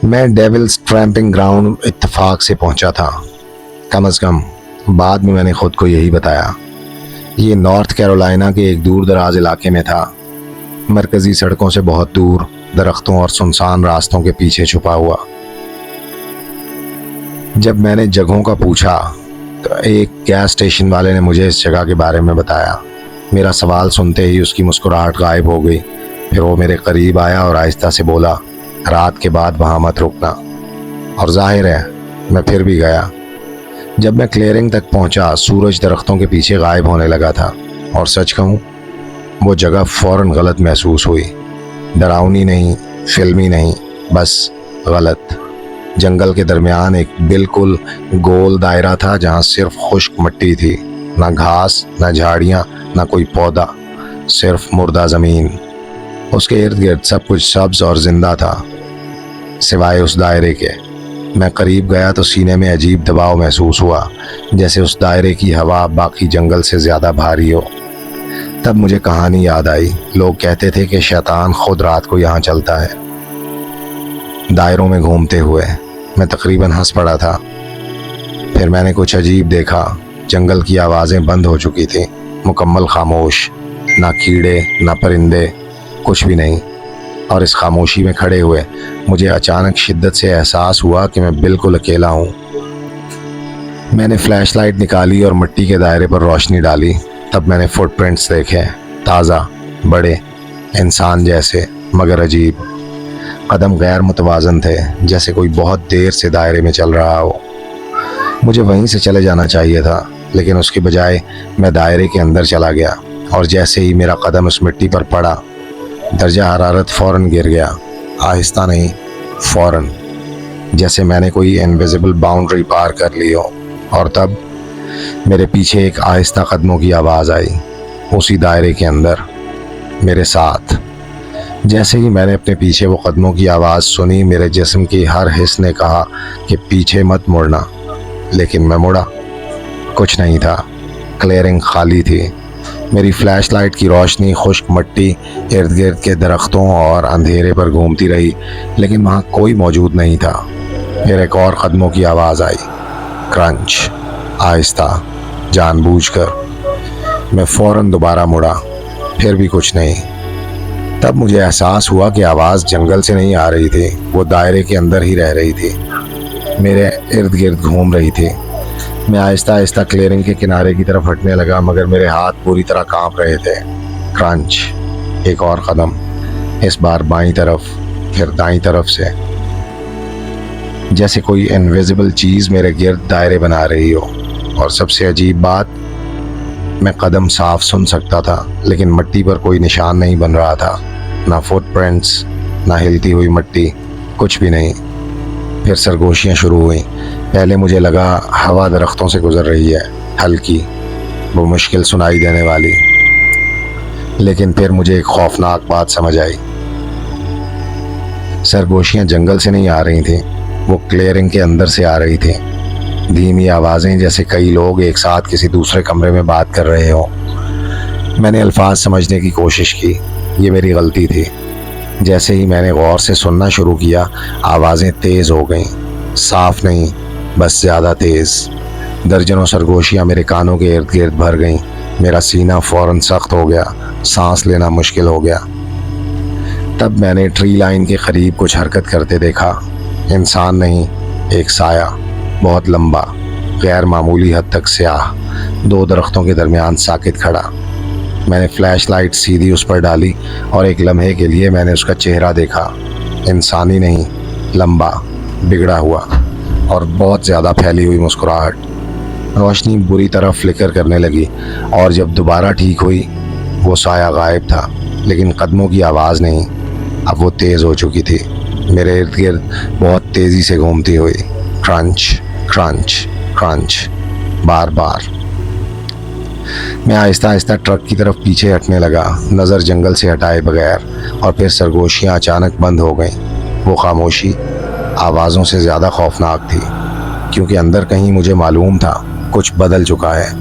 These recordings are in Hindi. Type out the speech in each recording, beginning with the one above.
मैं डेविल्स ट्रैम्पिंग ग्राउंड इत्तेफाक से पहुंचा था। कम से कम बाद में मैंने खुद को यही बताया। ये नॉर्थ कैरोलिना के एक दूर दराज इलाके में था, मरकजी सड़कों से बहुत दूर, दरख्तों और सुनसान रास्तों के पीछे छुपा हुआ। जब मैंने जगहों का पूछा तो एक गैस स्टेशन वाले ने मुझे इस जगह के बारे में बताया। मेरा सवाल सुनते ही उसकी मुस्कुराहट गायब हो गई। फिर वो मेरे करीब आया और आहिस्ता से बोला, रात के बाद वहाँ मत रुकना। और जाहिर है मैं फिर भी गया। जब मैं क्लियरिंग तक पहुँचा, सूरज दरख्तों के पीछे गायब होने लगा था। और सच कहूँ, वो जगह फ़ौरन गलत महसूस हुई। डरावनी नहीं, फिल्मी नहीं, बस गलत। जंगल के दरमियान एक बिल्कुल गोल दायरा था जहाँ सिर्फ खुश्क मिट्टी थी, ना घास, ना झाड़ियाँ, ना कोई पौधा, सिर्फ मुर्दा ज़मीन। उसके इर्द गिर्द सब कुछ सब्ज और जिंदा था, सिवाय उस दायरे के। मैं करीब गया तो सीने में अजीब दबाव महसूस हुआ, जैसे उस दायरे की हवा बाकी जंगल से ज़्यादा भारी हो। तब मुझे कहानी याद आई। लोग कहते थे कि शैतान खुद रात को यहाँ चलता है, दायरों में घूमते हुए। मैं तकरीबन हंस पड़ा था। फिर मैंने कुछ अजीब देखा। जंगल की आवाज़ें बंद हो चुकी थी, मुकम्मल खामोश। ना कीड़े, ना परिंदे, कुछ भी नहीं। और इस खामोशी में खड़े हुए मुझे अचानक शिद्दत से एहसास हुआ कि मैं बिल्कुल अकेला हूँ। मैंने फ्लैशलाइट निकाली और मिट्टी के दायरे पर रोशनी डाली। तब मैंने फुटप्रिंट्स देखे, ताज़ा, बड़े, इंसान जैसे, मगर अजीब। कदम गैर मुतवाज़न थे, जैसे कोई बहुत देर से दायरे में चल रहा हो। मुझे वहीं से चले जाना चाहिए था, लेकिन उसके बजाय मैं दायरे के अंदर चला गया। और जैसे ही मेरा कदम उस मिट्टी पर पड़ा, दर्जा हरारत फ़ौरन गिर गया। आहिस्ता नहीं, फ़ौरन, जैसे मैंने कोई इनविजिबल बाउंड्री पार कर ली हो। और तब मेरे पीछे एक आहिस्ता कदमों की आवाज़ आई, उसी दायरे के अंदर, मेरे साथ। जैसे ही मैंने अपने पीछे वो कदमों की आवाज़ सुनी, मेरे जिस्म की हर हिस्स ने कहा कि पीछे मत मुड़ना। लेकिन मैं मुड़ा। कुछ नहीं था। क्लियरिंग खाली थी। मेरी फ्लैशलाइट की रोशनी खुश्क मिट्टी, इर्द गिर्द के दरख्तों और अंधेरे पर घूमती रही, लेकिन वहाँ कोई मौजूद नहीं था। फिर एक और कदमों की आवाज़ आई, क्रंच, आहिस्ता, जानबूझकर। मैं फ़ौरन दोबारा मुड़ा। फिर भी कुछ नहीं। तब मुझे एहसास हुआ कि आवाज़ जंगल से नहीं आ रही थी, वो दायरे के अंदर ही रह रही थी, मेरे इर्द गिर्द घूम रही थी। मैं आहिस्ता आहिस्ता क्लियरिंग के किनारे की तरफ हटने लगा, मगर मेरे हाथ पूरी तरह कांप रहे थे। क्रंच, एक और कदम, इस बार बाईं तरफ, फिर दाईं तरफ से, जैसे कोई इनविजिबल चीज़ मेरे गिर्द दायरे बना रही हो। और सबसे अजीब बात, मैं कदम साफ सुन सकता था, लेकिन मिट्टी पर कोई निशान नहीं बन रहा था। ना फुटप्रिंट्स, ना हिलती हुई मिट्टी, कुछ भी नहीं। फिर सरगोशियाँ शुरू हुई। पहले मुझे लगा हवा दरख्तों से गुजर रही है, हल्की, वो मुश्किल सुनाई देने वाली। लेकिन फिर मुझे एक खौफनाक बात समझ आई। सरगोशियाँ जंगल से नहीं आ रही थीं, वो क्लियरिंग के अंदर से आ रही थी। धीमी आवाज़ें, जैसे कई लोग एक साथ किसी दूसरे कमरे में बात कर रहे हो। मैंने अल्फाज समझने की कोशिश की। ये मेरी गलती थी। जैसे ही मैंने गौर से सुनना शुरू किया, आवाज़ें तेज़ हो गईं। साफ नहीं, बस ज़्यादा तेज़। दर्जनों सरगोशियाँ मेरे कानों के इर्द गिर्द भर गईं। मेरा सीना फ़ौरन सख्त हो गया, सांस लेना मुश्किल हो गया। तब मैंने ट्री लाइन के करीब कुछ हरकत करते देखा। इंसान नहीं, एक साया, बहुत लंबा, गैर मामूली हद तक स्याह, दो दरख्तों के दरमियान साकित खड़ा। मैंने फ्लैशलाइट सीधी उस पर डाली और एक लम्हे के लिए मैंने उसका चेहरा देखा। इंसानी नहीं, लंबा, बिगड़ा हुआ और बहुत ज़्यादा फैली हुई मुस्कुराहट। रोशनी बुरी तरह फ्लिकर करने लगी और जब दोबारा ठीक हुई, वो साया गायब था, लेकिन कदमों की आवाज़ नहीं। अब वो तेज़ हो चुकी थी, मेरे इर्द गिर्द बहुत तेज़ी से घूमती हुई। क्रंच, क्रंच, क्रंच, बार बार। मैं आहिस्ता आहिस्ता ट्रक की तरफ पीछे हटने लगा, नज़र जंगल से हटाए बगैर। और फिर सरगोशियाँ अचानक बंद हो गईं। वो खामोशी आवाज़ों से ज़्यादा खौफनाक थी, क्योंकि अंदर कहीं मुझे मालूम था कुछ बदल चुका है।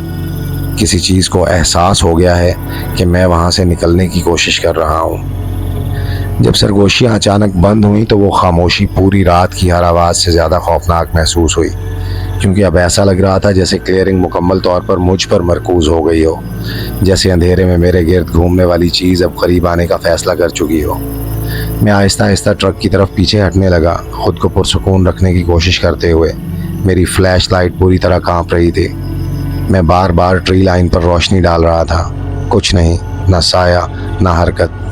किसी चीज़ को एहसास हो गया है कि मैं वहाँ से निकलने की कोशिश कर रहा हूँ। जब सरगोशियाँ अचानक बंद हुई तो वो खामोशी पूरी रात की हर आवाज़ से ज़्यादा खौफनाक महसूस हुई, क्योंकि अब ऐसा लग रहा था जैसे क्लियरिंग मुकम्मल तौर पर मुझ पर मरकूज़ हो गई हो, जैसे अंधेरे में मेरे गिर्द घूमने वाली चीज़ अब करीब आने का फ़ैसला कर चुकी हो। मैं आहिस्ता आहिस्ता ट्रक की तरफ पीछे हटने लगा, खुद को पुरसुकून रखने की कोशिश करते हुए। मेरी फ्लैश लाइट पूरी तरह कांप रही थी। मैं बार बार ट्री लाइन पर रोशनी डाल रहा था। कुछ नहीं, ना साया ना हरकत,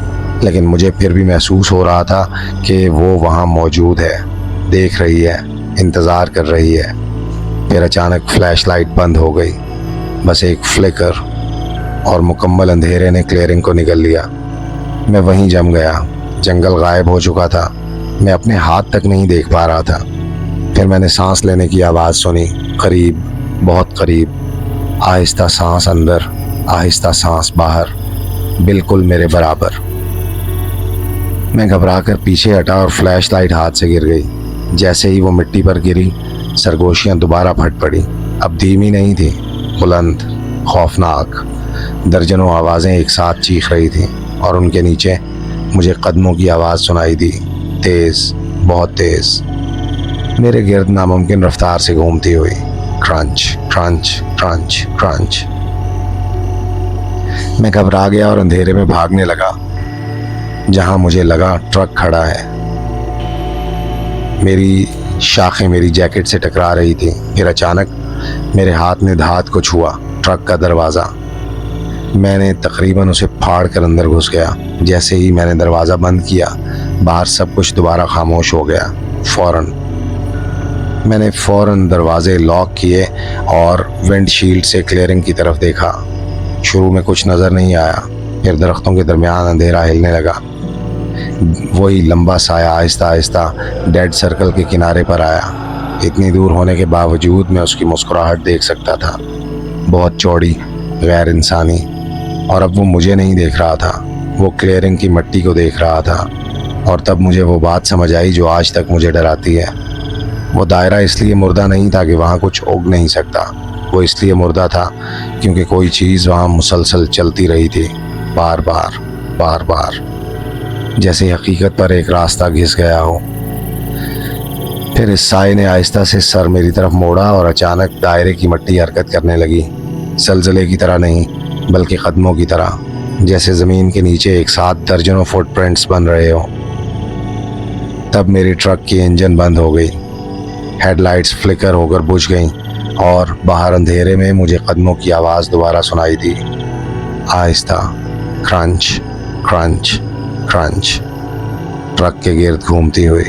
लेकिन मुझे फिर भी महसूस हो रहा था कि वो वहाँ मौजूद है, देख रही है, इंतज़ार कर रही है। फिर अचानक फ्लैश लाइट बंद हो गई। बस एक फ्लिकर और मुकम्मल अंधेरे ने क्लियरिंग को निगल लिया। मैं वहीं जम गया। जंगल गायब हो चुका था। मैं अपने हाथ तक नहीं देख पा रहा था। फिर मैंने सांस लेने की आवाज़ सुनी, करीब, बहुत करीब। आहिस्ता सांस अंदर, आहिस्ता सांस बाहर, बिल्कुल मेरे बराबर। मैं घबरा कर पीछे हटा और फ्लैश लाइट हाथ से गिर गई। जैसे ही वो मिट्टी पर गिरी, सरगोशियाँ दोबारा फट पड़ी। अब धीमी नहीं थी, बुलंद, खौफनाक। दर्जनों आवाज़ें एक साथ चीख रही थीं और उनके नीचे मुझे कदमों की आवाज़ सुनाई दी, तेज़, बहुत तेज़, मेरे गिर्द नामुमकिन रफ्तार से घूमती हुई। Crunch crunch crunch crunch. मैं घबरा गया और अंधेरे में भागने लगा। जहां मुझे लगा ट्रक खड़ा है, मेरी शाखें मेरी जैकेट से टकरा रही थी। फिर अचानक मेरे हाथ ने धात को छुआ, ट्रक का दरवाज़ा। मैंने तकरीबन उसे फाड़ कर अंदर घुस गया। जैसे ही मैंने दरवाज़ा बंद किया, बाहर सब कुछ दोबारा खामोश हो गया। मैंने फ़ौरन दरवाजे लॉक किए और विंडशील्ड से क्लियरिंग की तरफ देखा। शुरू में कुछ नज़र नहीं आया, फिर दरख्तों के दरमियान अंधेरा हिलने लगा। वही लंबा साया आहिस्ता आहिस्ता डेड सर्कल के किनारे पर आया। इतनी दूर होने के बावजूद मैं उसकी मुस्कुराहट देख सकता था, बहुत चौड़ी, गैर इंसानी। और अब वो मुझे नहीं देख रहा था, वो क्लियरिंग की मिट्टी को देख रहा था। और तब मुझे वो बात समझ आई जो आज तक मुझे डराती है। वो दायरा इसलिए मुर्दा नहीं था कि वहाँ कुछ उग नहीं सकता, वो इसलिए मुर्दा था क्योंकि कोई चीज़ वहाँ मुसलसल चलती रही थी, बार बार बार बार, जैसे हकीकत पर एक रास्ता घिस गया हो। फिर इस साए ने आहिस्ता से सर मेरी तरफ मोड़ा और अचानक दायरे की मिट्टी हरकत करने लगी। जलजले की तरह नहीं, बल्कि कदमों की तरह, जैसे ज़मीन के नीचे एक साथ दर्जनों फुटप्रिंट्स बन रहे हो। तब मेरी ट्रक की इंजन बंद हो गई, हेडलाइट्स फ्लिकर होकर बुझ गईं और बाहर अंधेरे में मुझे कदमों की आवाज़ दोबारा सुनाई दी, आहिस्ता, क्रंच क्रंच क्रंच, ट्रक के गिर्द घूमती हुई।